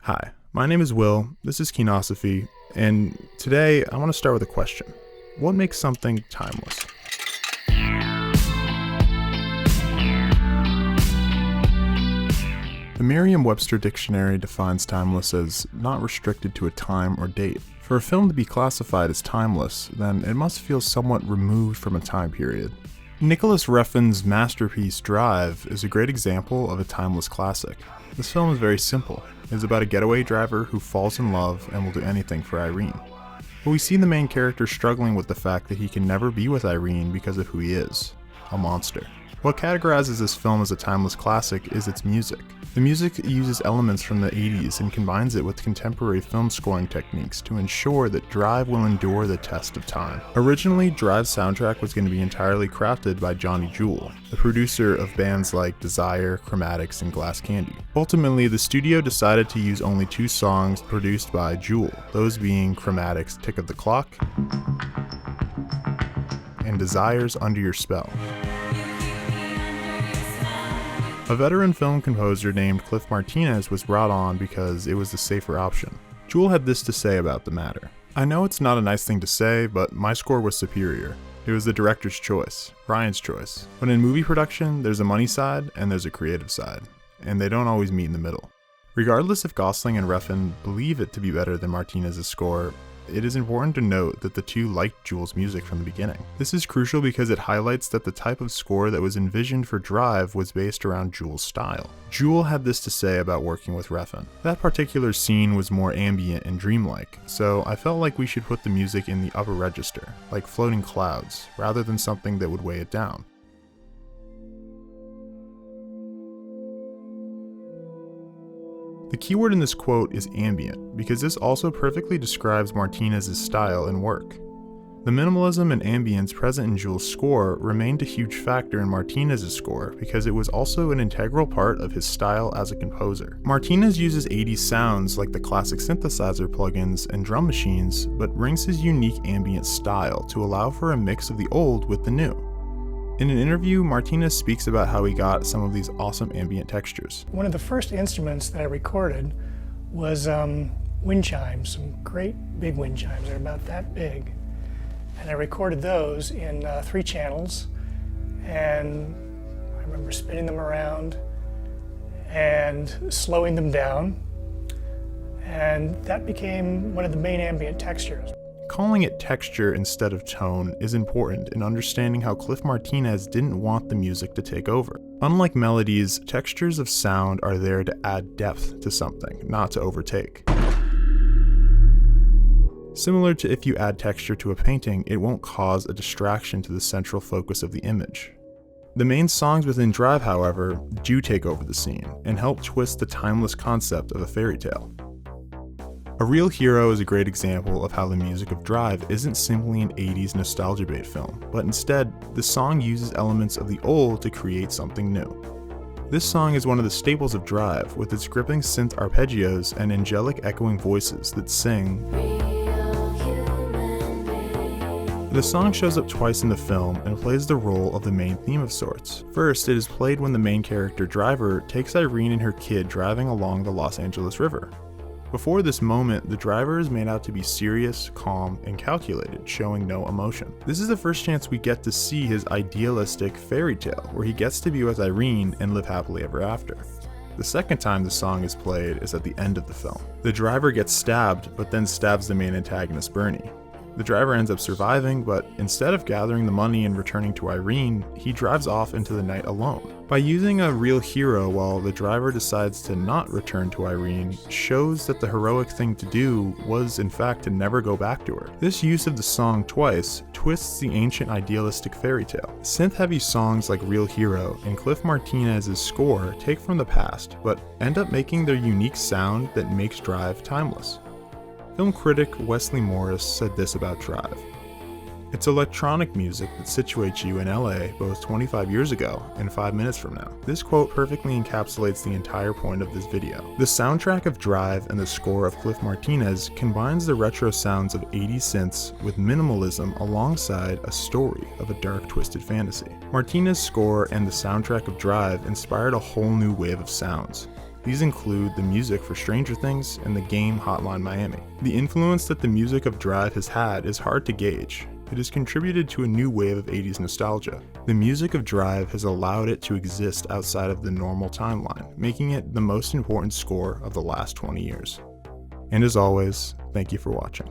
Hi, my name is Will, this is Kenosophy, and today I want to start with a question. What makes something timeless? The Merriam-Webster dictionary defines timeless as not restricted to a time or date. For a film to be classified as timeless, then it must feel somewhat removed from a time period. Nicholas Refn's masterpiece Drive is a great example of a timeless classic. This film is very simple. It is about a getaway driver who falls in love and will do anything for Irene. But we see the main character struggling with the fact that he can never be with Irene because of who he is, a monster. What categorizes this film as a timeless classic is its music. The music uses elements from the 80s and combines it with contemporary film scoring techniques to ensure that Drive will endure the test of time. Originally, Drive's soundtrack was going to be entirely crafted by Johnny Jewel, the producer of bands like Desire, Chromatics, and Glass Candy. Ultimately, the studio decided to use only 2 songs produced by Jewel, those being Chromatics' Tick of the Clock and Desire's Under Your Spell. A veteran film composer named Cliff Martinez was brought on because it was the safer option. Jewel had this to say about the matter. "I know it's not a nice thing to say, but my score was superior. It was the director's choice, Ryan's choice. But in movie production, there's a money side and there's a creative side, and they don't always meet in the middle." Regardless if Gosling and Refn believe it to be better than Martinez's score, it is important to note that the two liked Jewel's music from the beginning. This is crucial because it highlights that the type of score that was envisioned for Drive was based around Jewel's style. Jewel had this to say about working with Refn. "That particular scene was more ambient and dreamlike, so I felt like we should put the music in the upper register, like floating clouds, rather than something that would weigh it down." The keyword in this quote is ambient, because this also perfectly describes Martinez's style and work. The minimalism and ambience present in Jewel's score remained a huge factor in Martinez's score because it was also an integral part of his style as a composer. Martinez uses 80s sounds like the classic synthesizer plugins and drum machines, but brings his unique ambient style to allow for a mix of the old with the new. In an interview, Martinez speaks about how he got some of these awesome ambient textures. One of the first instruments that I recorded was wind chimes, some great big wind chimes. They're about that big. And I recorded those in 3 channels, and I remember spinning them around and slowing them down, and that became one of the main ambient textures. Calling it texture instead of tone is important in understanding how Cliff Martinez didn't want the music to take over. Unlike melodies, textures of sound are there to add depth to something, not to overtake. Similar to if you add texture to a painting, it won't cause a distraction to the central focus of the image. The main songs within Drive, however, do take over the scene and help twist the timeless concept of a fairy tale. A Real Hero is a great example of how the music of Drive isn't simply an 80s nostalgia bait film, but instead, the song uses elements of the old to create something new. This song is one of the staples of Drive, with its gripping synth arpeggios and angelic echoing voices that sing. The song shows up twice in the film and plays the role of the main theme of sorts. First, it is played when the main character Driver takes Irene and her kid driving along the Los Angeles River. Before this moment, the driver is made out to be serious, calm, and calculated, showing no emotion. This is the first chance we get to see his idealistic fairy tale, where he gets to be with Irene and live happily ever after. The second time the song is played is at the end of the film. The driver gets stabbed, but then stabs the main antagonist, Bernie. The driver ends up surviving, but instead of gathering the money and returning to Irene, he drives off into the night alone. By using a real hero while the driver decides to not return to Irene shows that the heroic thing to do was in fact to never go back to her. This use of the song twice twists the ancient idealistic fairy tale. Synth-heavy songs like Real Hero and Cliff Martinez's score take from the past, but end up making their unique sound that makes Drive timeless. Film critic Wesley Morris said this about Drive: "It's electronic music that situates you in LA both 25 years ago and 5 minutes from now." This quote perfectly encapsulates the entire point of this video. The soundtrack of Drive and the score of Cliff Martinez combines the retro sounds of 80s synths with minimalism alongside a story of a dark, twisted fantasy. Martinez's score and the soundtrack of Drive inspired a whole new wave of sounds. These include the music for Stranger Things and the game Hotline Miami. The influence that the music of Drive has had is hard to gauge. It has contributed to a new wave of 80s nostalgia. The music of Drive has allowed it to exist outside of the normal timeline, making it the most important score of the last 20 years. And as always, thank you for watching.